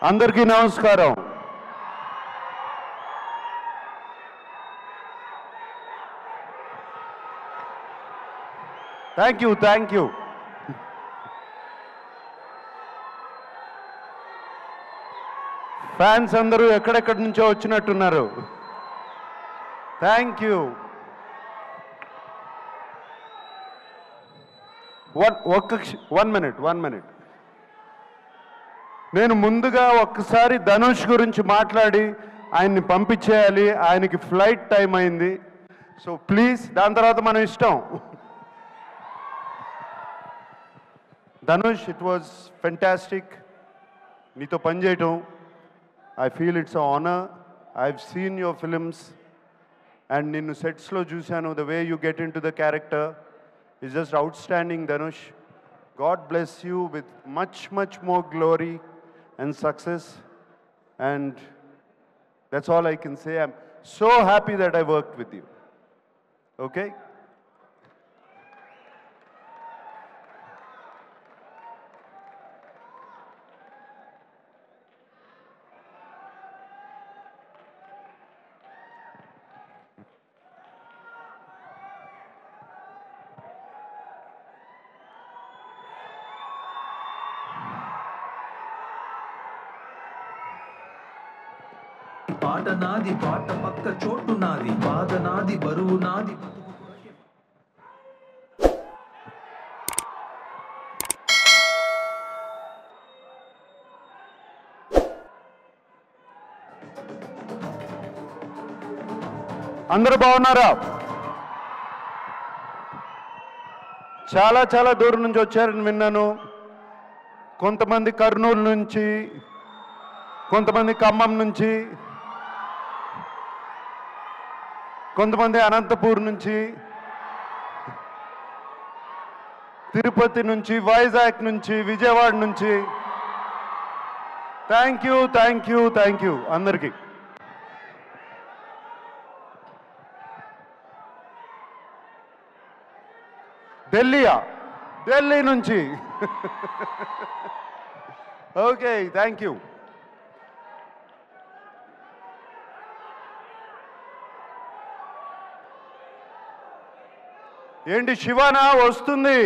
అందరికీ నమస్కారం. Thank you. Fans అందరూ ఎక్కడెక్కడి నుంచో వచ్చినట్టున్నారు. Thank you. One minute. నేను ముందుగా ఒక్కసారి ధనుష్ గురించి మాట్లాడి ఆయన్ని పంపించేయాలి. ఆయనకి ఫ్లైట్ టైం అయింది. సో ప్లీజ్, దాని తర్వాత మనం ఇష్టం. ధనుష్, ఇట్ వాజ్ ఫెంటాస్టిక్ నీతో పనిచేయటం. I feel it's an honor. I've seen your films and ninnu sets lo chusanu. The way you get into the character is just outstanding, Dhanush. God bless you with much more glory and success, and that's all I can say. I'm so happy that I worked with you. Okay? పాట నాది, పాట పక్క చోటు నాది, బాధ నాది, బరువు నాది. అందరూ బాగున్నారా? చాలా దూరం నుంచి వచ్చారని విన్నాను. కొంతమంది కర్నూలు నుంచి, కొంతమంది ఖమ్మం నుంచి, కొంతమంది అనంతపూర్ నుంచి, తిరుపతి నుంచి, వైజాగ్ నుంచి, విజయవాడ నుంచి. థ్యాంక్ యూ అందరికీ. ఢిల్లీ నుంచి. Okay, thank you. ఏంటి శివనా వస్తుంది?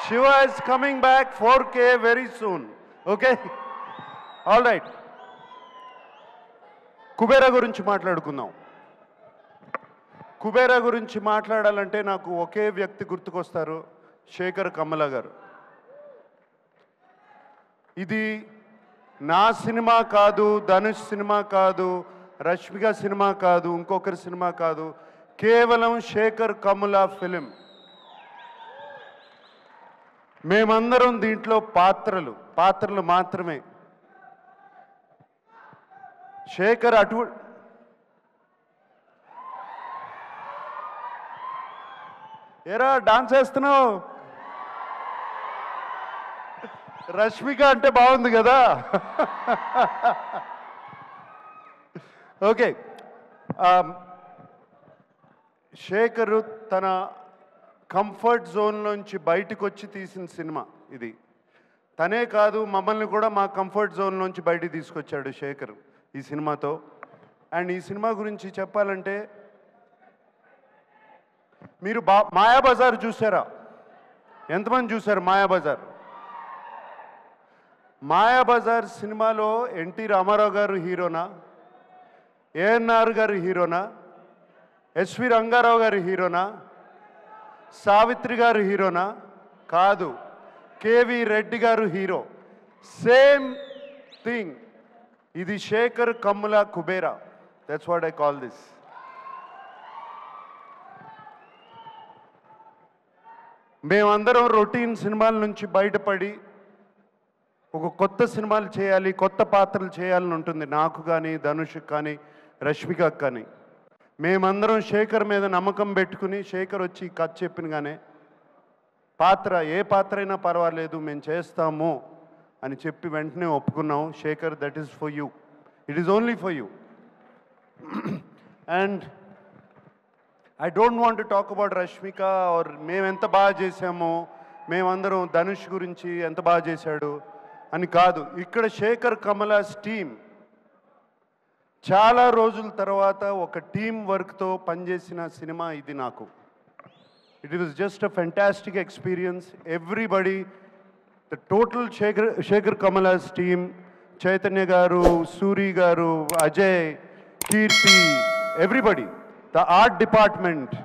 Shiva is coming back 4K very soon. Okay, all right. Kubera గురించి మాట్లాడుకుందాం. కుబేరా గురించి మాట్లాడాలంటే నాకు ఒకే వ్యక్తి గుర్తుకొస్తారు, శేఖర్ కమ్ముల గారు. ఇది నా సినిమా కాదు, ధనుష్ సినిమా కాదు, రష్మిక సినిమా కాదు, ఇంకొకరి సినిమా కాదు, కేవలం శేఖర్ కమ్ముల ఫిలిం. మేమందరం దీంట్లో పాత్రలు మాత్రమే. శేఖర్ ఏరా డాన్స్ వేస్తున్నావు? రష్మిక అంటే బాగుంది కదా. ఓకే, శేఖర్ తన కంఫర్ట్ జోన్లోంచి బయటకు వచ్చి తీసిన సినిమా ఇది. తనే కాదు, మమ్మల్ని కూడా మా కంఫర్ట్ జోన్లోంచి బయటికి తీసుకొచ్చాడు శేఖర్ ఈ సినిమాతో. అండ్ ఈ సినిమా గురించి చెప్పాలంటే, మీరు మాయాబజార్ చూసారా? ఎంతమంది చూశారు మాయాబజార్? మాయాబజార్ సినిమాలో ఎన్టీ రామారావు గారు హీరోనా, ఏఎన్ఆర్ గారు హీరోనా, ఎస్వి రంగారావు గారు హీరోనా, సావిత్రి గారు హీరోనా? కాదు, కేవి రెడ్డి గారు హీరో. Same thing. ఇది Sekhar Kammula Kubera. That's what I call this. మేమందరం రొటీన్ సినిమాల నుంచి బయటపడి ఒక కొత్త సినిమాలు చేయాలి, కొత్త పాత్రలు చేయాలని ఉంటుంది నాకు కానీ, ధనుష్కి కానీ, రష్మికకు కానీ. మేమందరం శేఖర్ మీద నమ్మకం పెట్టుకుని, శేఖర్ వచ్చి కథ చెప్పినగానే ఏ పాత్ర అయినా పర్వాలేదు మేము చేస్తాము అని చెప్పి వెంటనే ఒప్పుకున్నాం. Sekhar, that is for you, it is only for you. And I don't want to talk about Rashmika or మేము ఎంత బాగా చేసామో. మేమందరం ధనుష్ గురించి ఎంత బాగా చేశాడు అని కాదు, ఇక్కడ శేఖర్ కమలాస్ టీం చాలా రోజుల తర్వాత ఒక టీం వర్క్తో పనిచేసిన సినిమా ఇది నాకు. It was just a fantastic experience. Everybody, the total Sekhar Kammula's team, Chaitanya garu, Suri garu, Ajay, Keerthi, everybody, the art department,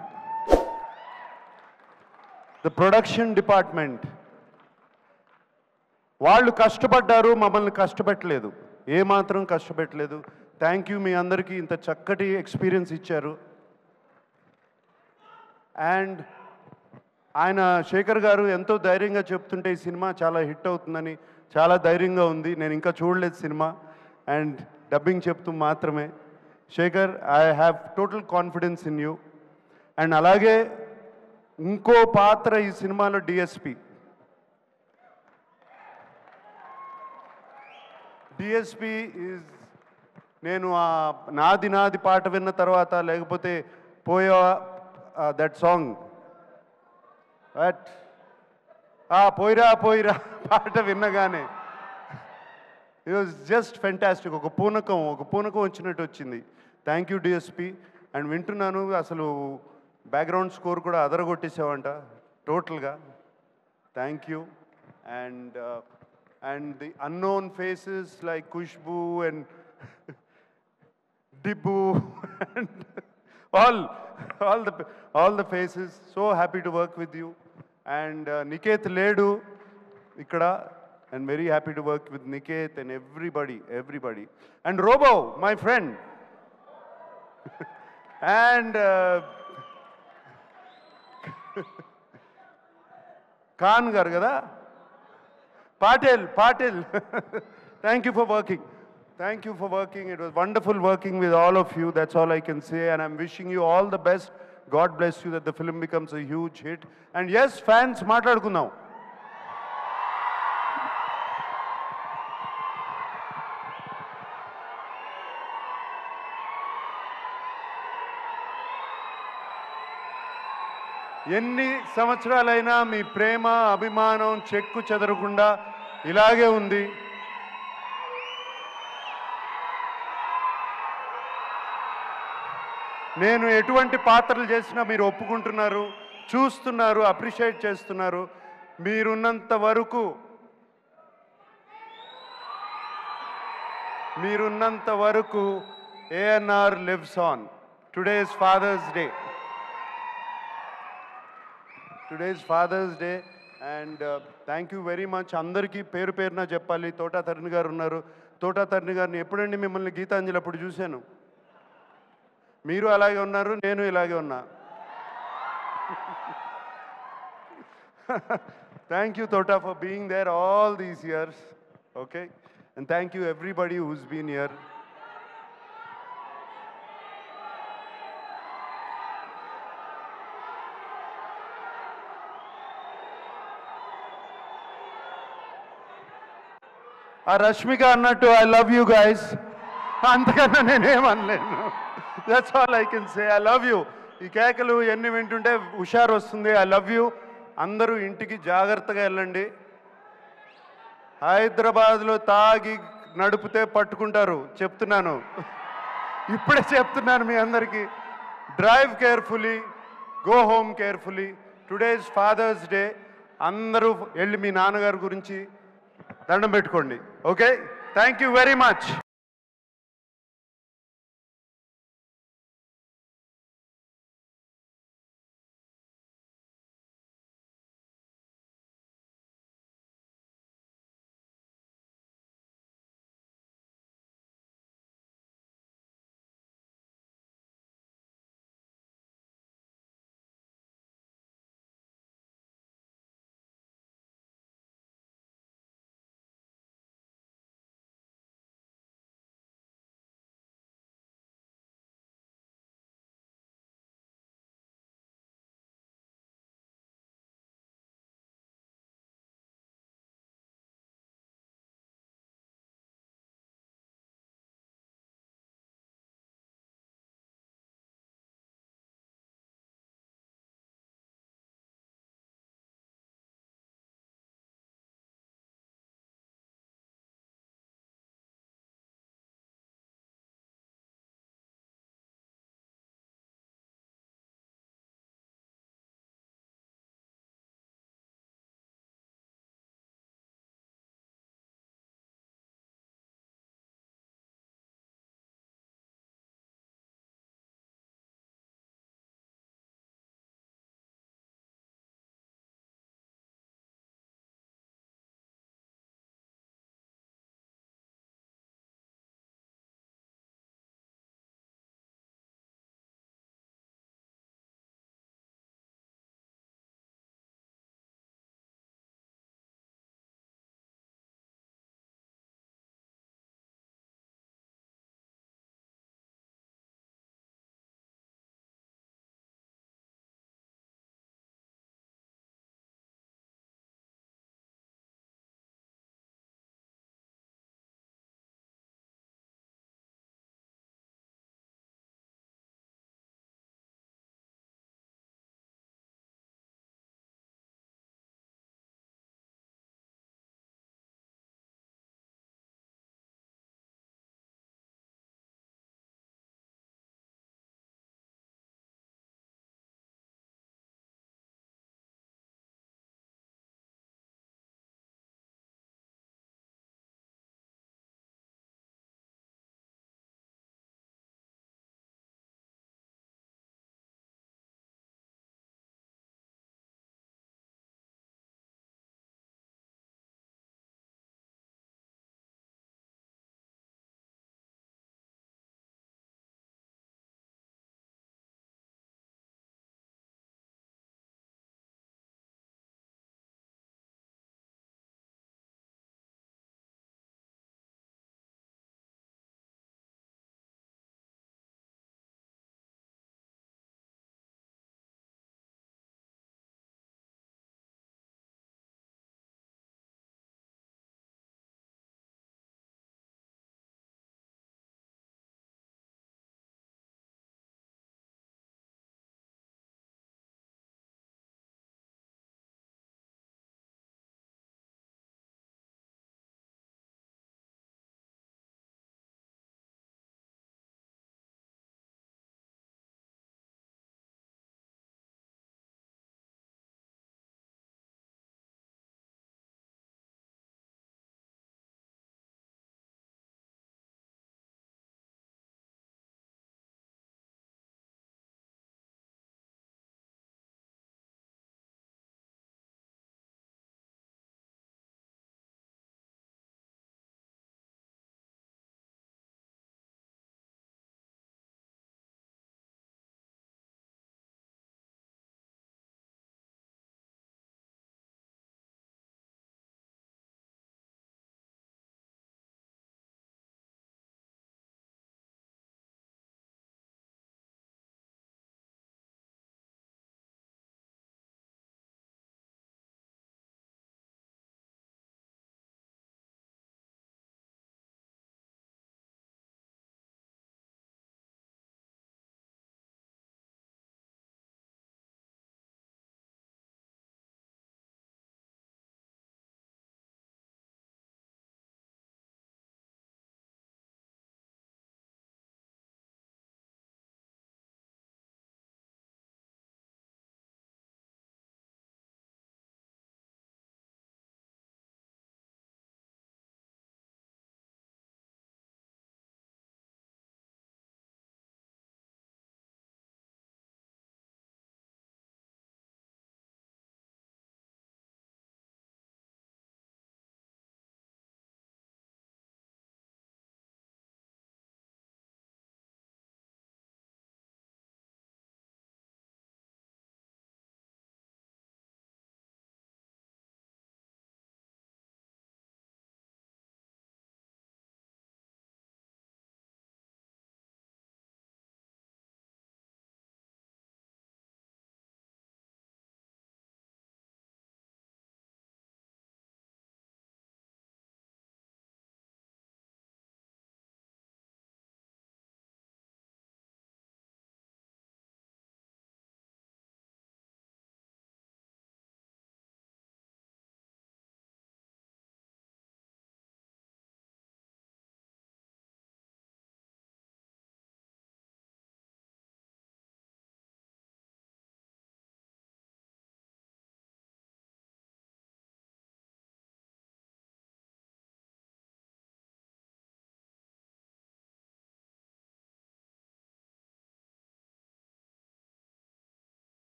the production department, వాళ్ళు కష్టపడ్డారు, మమ్మల్ని కష్టపెట్టలేదు, ఏమాత్రం కష్టపెట్టలేదు. థ్యాంక్ యూ, మీ అందరికీ ఇంత చక్కటి ఎక్స్పీరియన్స్ ఇచ్చారు. అండ్ ఆయన శేఖర్ గారు ఎంతో ధైర్యంగా చెప్తుంటే ఈ సినిమా చాలా హిట్ అవుతుందని చాలా ధైర్యంగా ఉంది. నేను ఇంకా చూడలేదు సినిమా, అండ్ డబ్బింగ్ చెప్తూ మాత్రమే. Shekhar, I have total confidence in you. And అలాగే ఇంకో పాత్ర ఈ సినిమాలో డిఎస్పి. డిఎస్పి ఈజ్, నేను ఆ నాది నాది పాట విన్న తర్వాత, లేకపోతే పోయా దట్ సాంగ్, పోయిరా పోయిరా పాట విన్నగానే ఇట్ వాజ్ జస్ట్ ఫెంటాస్టిక్. ఒక పూనకం వచ్చినట్టు వచ్చింది. Thank you DSP. అండ్ వింటున్నాను, అసలు బ్యాక్గ్రౌండ్ స్కోర్ కూడా అదరగొట్టేసావంట టోటల్గా. Thank you. And the unknown faces like Khushbu and Dibbu and all the faces, so happy to work with you. And Niket Ledu ikkada, and very happy to work with Niket and everybody. And Robo, my friend. And Khan garu kada, Patil. Thank you for working. Thank you for working. It was wonderful working with all of you. That's all I can say. And I'm wishing you all the best. God bless you, that the film becomes a huge hit. And yes, fans, maatladukundam. ఎన్ని సంవత్సరాలైనా మీ ప్రేమ, అభిమానం చెక్కు చెదరకుండా ఇలాగే ఉంది. నేను ఎటువంటి పాత్రలు చేసినా మీరు ఒప్పుకుంటున్నారు, చూస్తున్నారు, అప్రిషియేట్ చేస్తున్నారు. మీరున్నంత వరకు ANR lives on. Today is father's day. And thank you very much. అందరికీ పేరు పేరున చెప్పాలి. తోటా తరుణ్ గారు ఉన్నారు. తోటా తరుణ్ గారిని ఎప్పుడండి మిమ్మల్ని గీతాంజలి అప్పుడు చూశాను. మీరు అలాగే ఉన్నారు, నేను ఇలాగే ఉన్నా. Thank you Thota for being there all these years. Okay, and thank you everybody who's been here. ఆ రష్మిక అన్నట్టు ఐ లవ్ యూ గైస్, అంతకన్నా నేనేమనలేను. That's all I can say. I love you. ఈ కేకలు ఎన్ని వింటుంటే హుషారు వస్తుంది. I love you. అందరూ ఇంటికి జాగ్రత్తగా వెళ్ళండి. హైదరాబాద్లో తాగి నడిపితే పట్టుకుంటారు, చెప్తున్నాను, ఇప్పుడే చెప్తున్నాను మీ అందరికీ. Drive carefully, go home carefully. Today is father's day. అందరూ వెళ్ళి మీ నాన్నగారి గురించి దండం పెట్టుకోండి. Okay, thank you very much.